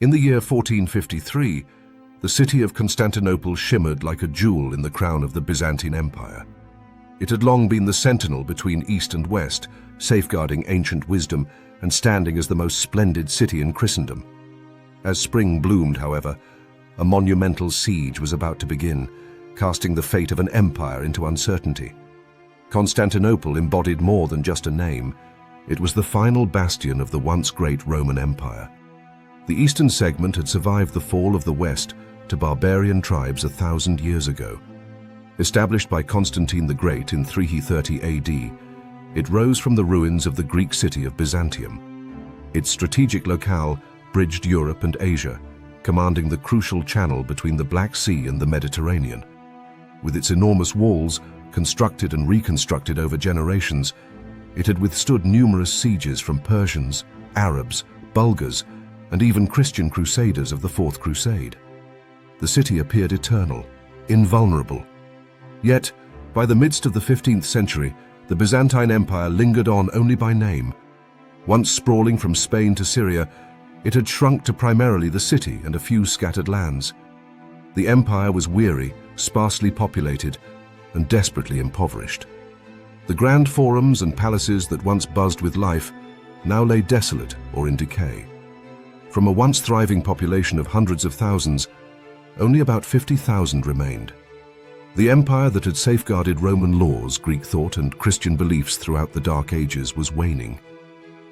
In the year 1453, the city of Constantinople shimmered like a jewel in the crown of the Byzantine Empire. It had long been the sentinel between East and West, safeguarding ancient wisdom and standing as the most splendid city in Christendom. As spring bloomed, however, a monumental siege was about to begin, casting the fate of an empire into uncertainty. Constantinople embodied more than just a name. It was the final bastion of the once great Roman Empire. The eastern segment had survived the fall of the West to barbarian tribes 1,000 years ago. Established by Constantine the Great in 330 AD, it rose from the ruins of the Greek city of Byzantium. Its strategic locale bridged Europe and Asia, commanding the crucial channel between the Black Sea and the Mediterranean. With its enormous walls, constructed and reconstructed over generations, it had withstood numerous sieges from Persians, Arabs, Bulgars, and even Christian crusaders of the Fourth Crusade. The city appeared eternal, invulnerable. Yet, by the midst of the 15th century, the Byzantine Empire lingered on only by name. Once sprawling from Spain to Syria, it had shrunk to primarily the city and a few scattered lands. The empire was weary, sparsely populated, and desperately impoverished. The grand forums and palaces that once buzzed with life now lay desolate or in decay. From a once thriving population of hundreds of thousands, only about 50,000 remained. The empire that had safeguarded Roman laws, Greek thought, and Christian beliefs throughout the Dark Ages was waning.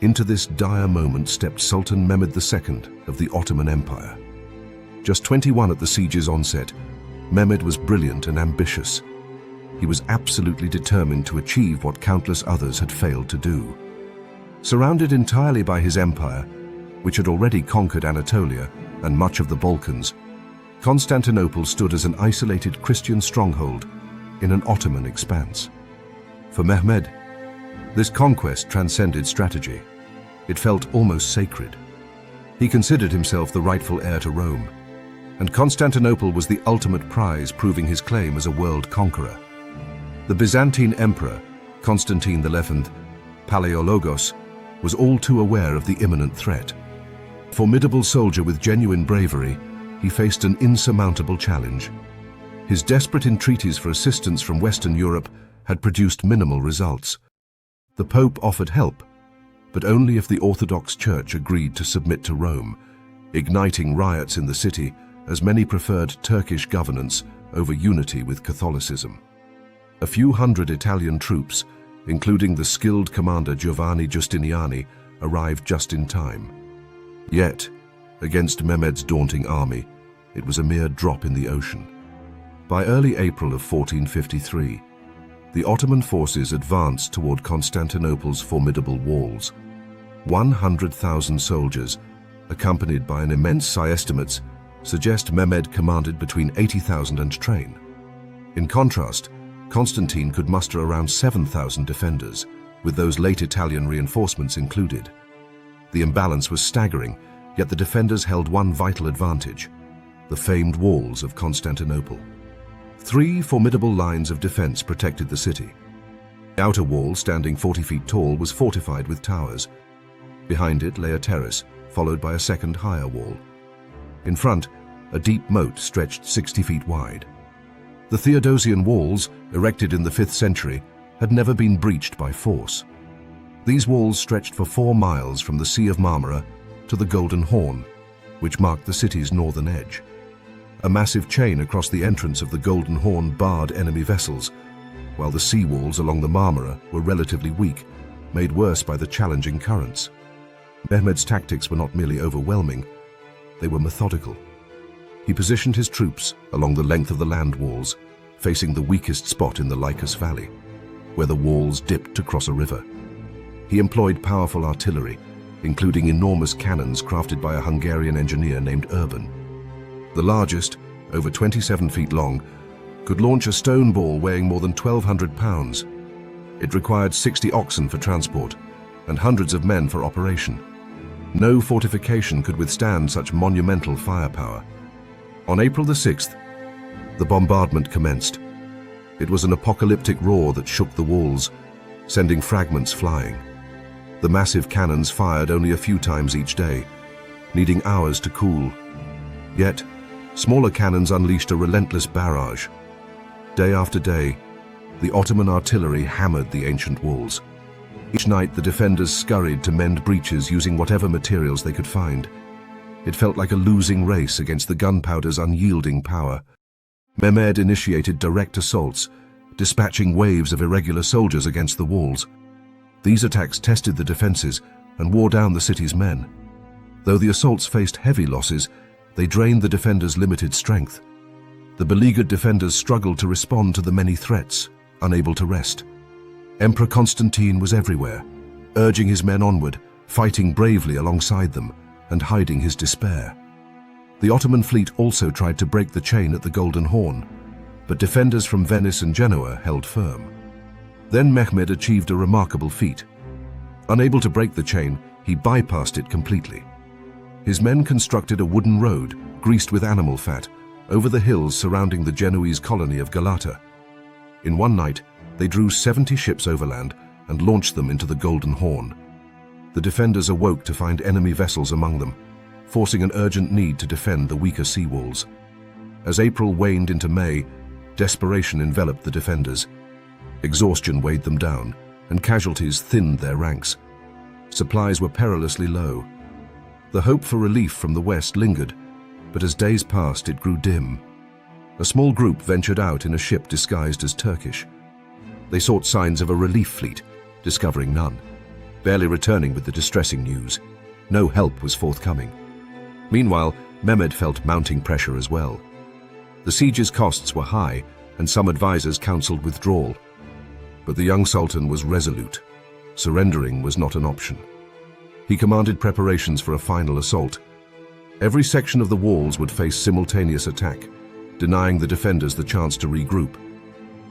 Into this dire moment stepped Sultan Mehmed II of the Ottoman Empire. Just 21 at the siege's onset, Mehmed was brilliant and ambitious. He was absolutely determined to achieve what countless others had failed to do. Surrounded entirely by his empire, which had already conquered Anatolia and much of the Balkans, Constantinople stood as an isolated Christian stronghold in an Ottoman expanse. For Mehmed, this conquest transcended strategy. It felt almost sacred. He considered himself the rightful heir to Rome, and Constantinople was the ultimate prize, proving his claim as a world conqueror. The Byzantine emperor, Constantine XI, Palaiologos, was all too aware of the imminent threat. Formidable soldier with genuine bravery, he faced an insurmountable challenge. His desperate entreaties for assistance from Western Europe had produced minimal results. The Pope offered help, but only if the Orthodox Church agreed to submit to Rome, igniting riots in the city as many preferred Turkish governance over unity with Catholicism. A few hundred Italian troops, including the skilled commander Giovanni Giustiniani, arrived just in time. Yet, against Mehmed's daunting army, it was a mere drop in the ocean. By early April of 1453, the Ottoman forces advanced toward Constantinople's formidable walls. 100,000 soldiers, accompanied by an immense estimates, suggest Mehmed commanded between 80,000 and train. In contrast, Constantine could muster around 7,000 defenders, with those late Italian reinforcements included. The imbalance was staggering, yet the defenders held one vital advantage: the famed walls of Constantinople. 3 formidable lines of defense protected the city. The outer wall, standing 40 feet tall, was fortified with towers. Behind it lay a terrace, followed by a second higher wall. In front, a deep moat stretched 60 feet wide. The Theodosian walls, erected in the 5th century, had never been breached by force. These walls stretched for 4 miles from the Sea of Marmara to the Golden Horn, which marked the city's northern edge. A massive chain across the entrance of the Golden Horn barred enemy vessels, while the sea walls along the Marmara were relatively weak, made worse by the challenging currents. Mehmed's tactics were not merely overwhelming, they were methodical. He positioned his troops along the length of the land walls, facing the weakest spot in the Lycus Valley, where the walls dipped to cross a river. He employed powerful artillery, including enormous cannons crafted by a Hungarian engineer named Urban. The largest, over 27 feet long, could launch a stone ball weighing more than 1,200 pounds. It required 60 oxen for transport and hundreds of men for operation. No fortification could withstand such monumental firepower. On April the 6th, the bombardment commenced. It was an apocalyptic roar that shook the walls, sending fragments flying. The massive cannons fired only a few times each day, needing hours to cool. Yet, smaller cannons unleashed a relentless barrage. Day after day, the Ottoman artillery hammered the ancient walls. Each night, the defenders scurried to mend breaches using whatever materials they could find. It felt like a losing race against the gunpowder's unyielding power. Mehmed initiated direct assaults, dispatching waves of irregular soldiers against the walls. These attacks tested the defenses and wore down the city's men. Though the assaults faced heavy losses, they drained the defenders' limited strength. The beleaguered defenders struggled to respond to the many threats, unable to rest. Emperor Constantine was everywhere, urging his men onward, fighting bravely alongside them, and hiding his despair. The Ottoman fleet also tried to break the chain at the Golden Horn, but defenders from Venice and Genoa held firm. Then Mehmed achieved a remarkable feat. Unable to break the chain, he bypassed it completely. His men constructed a wooden road, greased with animal fat, over the hills surrounding the Genoese colony of Galata. In one night, they drew 70 ships overland and launched them into the Golden Horn. The defenders awoke to find enemy vessels among them, forcing an urgent need to defend the weaker sea walls. As April waned into May, desperation enveloped the defenders. Exhaustion weighed them down, and casualties thinned their ranks. Supplies were perilously low. The hope for relief from the west lingered, but as days passed, it grew dim. A small group ventured out in a ship disguised as Turkish. They sought signs of a relief fleet, discovering none. Barely returning with the distressing news, no help was forthcoming. Meanwhile, Mehmed felt mounting pressure as well. The siege's costs were high, and some advisors counseled withdrawal. But the young sultan was resolute. Surrendering was not an option. He commanded preparations for a final assault. Every section of the walls would face simultaneous attack, denying the defenders the chance to regroup.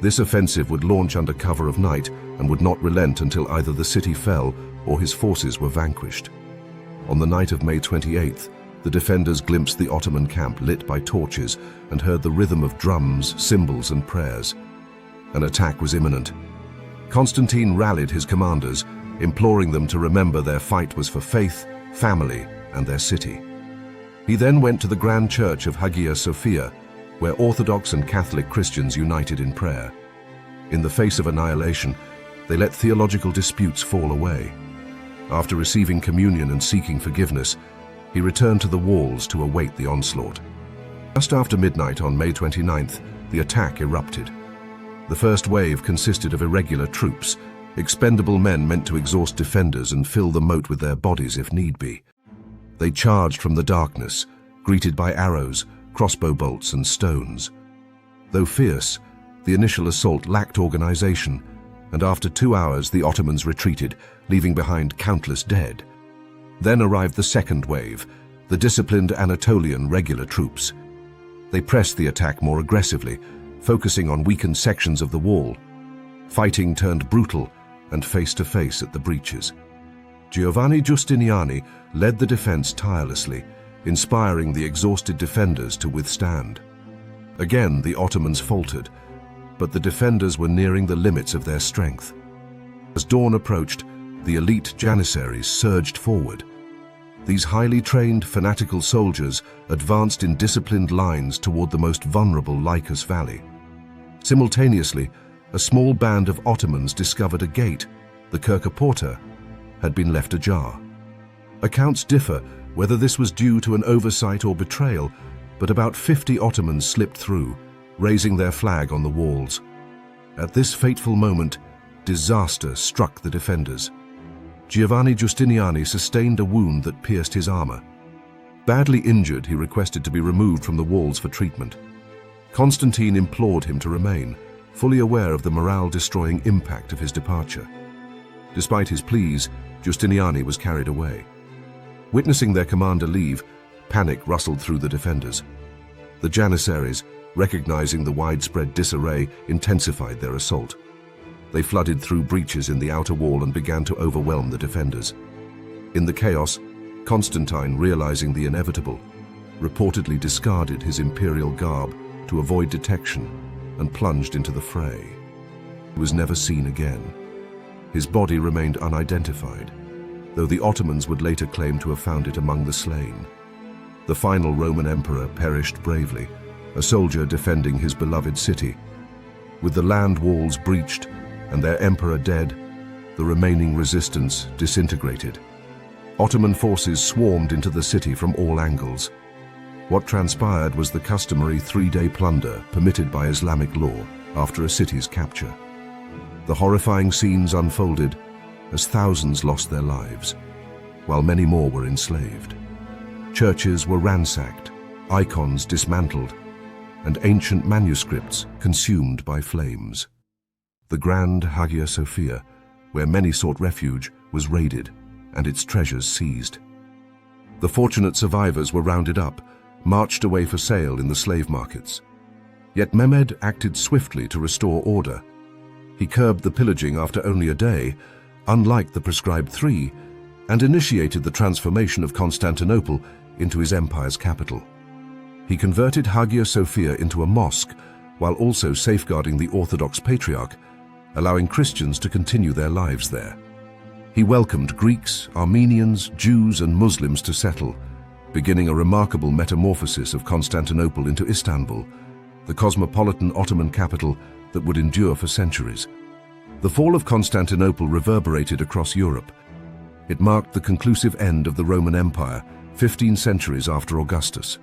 This offensive would launch under cover of night and would not relent until either the city fell or his forces were vanquished. On the night of May 28th, the defenders glimpsed the Ottoman camp lit by torches and heard the rhythm of drums, cymbals, and prayers. An attack was imminent. Constantine rallied his commanders, imploring them to remember their fight was for faith, family, and their city. He then went to the Grand Church of Hagia Sophia, where Orthodox and Catholic Christians united in prayer. In the face of annihilation, they let theological disputes fall away. After receiving communion and seeking forgiveness, he returned to the walls to await the onslaught. Just after midnight on May 29th, the attack erupted. The first wave consisted of irregular troops, expendable men meant to exhaust defenders and fill the moat with their bodies if need be. They charged from the darkness, greeted by arrows, crossbow bolts, and stones. Though fierce, the initial assault lacked organization, and after 2 hours the Ottomans retreated, leaving behind countless dead. Then arrived the second wave, the disciplined Anatolian regular troops. They pressed the attack more aggressively, focusing on weakened sections of the wall. Fighting turned brutal and face-to-face at the breaches. Giovanni Giustiniani led the defense tirelessly, inspiring the exhausted defenders to withstand. Again, the Ottomans faltered, but the defenders were nearing the limits of their strength. As dawn approached, the elite Janissaries surged forward. These highly trained, fanatical soldiers advanced in disciplined lines toward the most vulnerable Lycus Valley. Simultaneously, a small band of Ottomans discovered a gate, the Kirka Porta, had been left ajar. Accounts differ whether this was due to an oversight or betrayal, but about 50 Ottomans slipped through, raising their flag on the walls. At this fateful moment, disaster struck the defenders. Giovanni Giustiniani sustained a wound that pierced his armor. Badly injured, he requested to be removed from the walls for treatment. Constantine implored him to remain, fully aware of the morale-destroying impact of his departure. Despite his pleas, Giustiniani was carried away. Witnessing their commander leave, panic rustled through the defenders. The Janissaries, recognizing the widespread disarray, intensified their assault. They flooded through breaches in the outer wall and began to overwhelm the defenders. In the chaos, Constantine, realizing the inevitable, reportedly discarded his imperial garb to avoid detection and plunged into the fray. He was never seen again. His body remained unidentified, though the Ottomans would later claim to have found it among the slain. The final Roman emperor perished bravely, a soldier defending his beloved city. With the land walls breached and their emperor dead, the remaining resistance disintegrated. Ottoman forces swarmed into the city from all angles. What transpired was the customary three-day plunder permitted by Islamic law after a city's capture. The horrifying scenes unfolded as thousands lost their lives, while many more were enslaved. Churches were ransacked, icons dismantled, and ancient manuscripts consumed by flames. The Grand Hagia Sophia, where many sought refuge, was raided and its treasures seized. The fortunate survivors were rounded up, marched away for sale in the slave markets. Yet Mehmed acted swiftly to restore order. He curbed the pillaging after only a day, unlike the prescribed 3, and initiated the transformation of Constantinople into his empire's capital. He converted Hagia Sophia into a mosque while also safeguarding the Orthodox Patriarch, allowing Christians to continue their lives there. He welcomed Greeks, Armenians, Jews, and Muslims to settle, beginning a remarkable metamorphosis of Constantinople into Istanbul, the cosmopolitan Ottoman capital that would endure for centuries. The fall of Constantinople reverberated across Europe. It marked the conclusive end of the Roman Empire, 15 centuries after Augustus.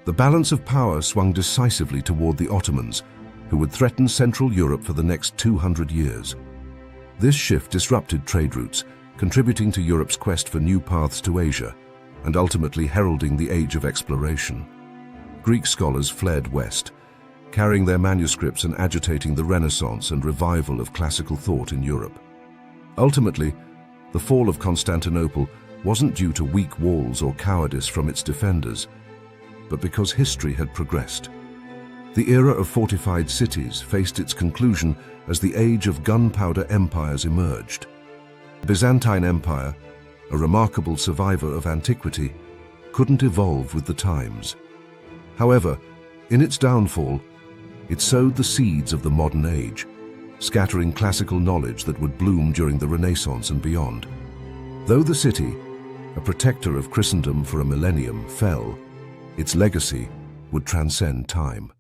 The balance of power swung decisively toward the Ottomans, who would threaten Central Europe for the next 200 years. This shift disrupted trade routes, contributing to Europe's quest for new paths to Asia, and ultimately heralding the age of exploration. Greek scholars fled west, carrying their manuscripts and agitating the Renaissance and revival of classical thought in Europe. Ultimately, the fall of Constantinople wasn't due to weak walls or cowardice from its defenders, but because history had progressed. The era of fortified cities faced its conclusion as the age of gunpowder empires emerged. The Byzantine Empire, a remarkable survivor of antiquity, couldn't evolve with the times. However, in its downfall, it sowed the seeds of the modern age, scattering classical knowledge that would bloom during the Renaissance and beyond. Though the city, a protector of Christendom for a millennium, fell, its legacy would transcend time.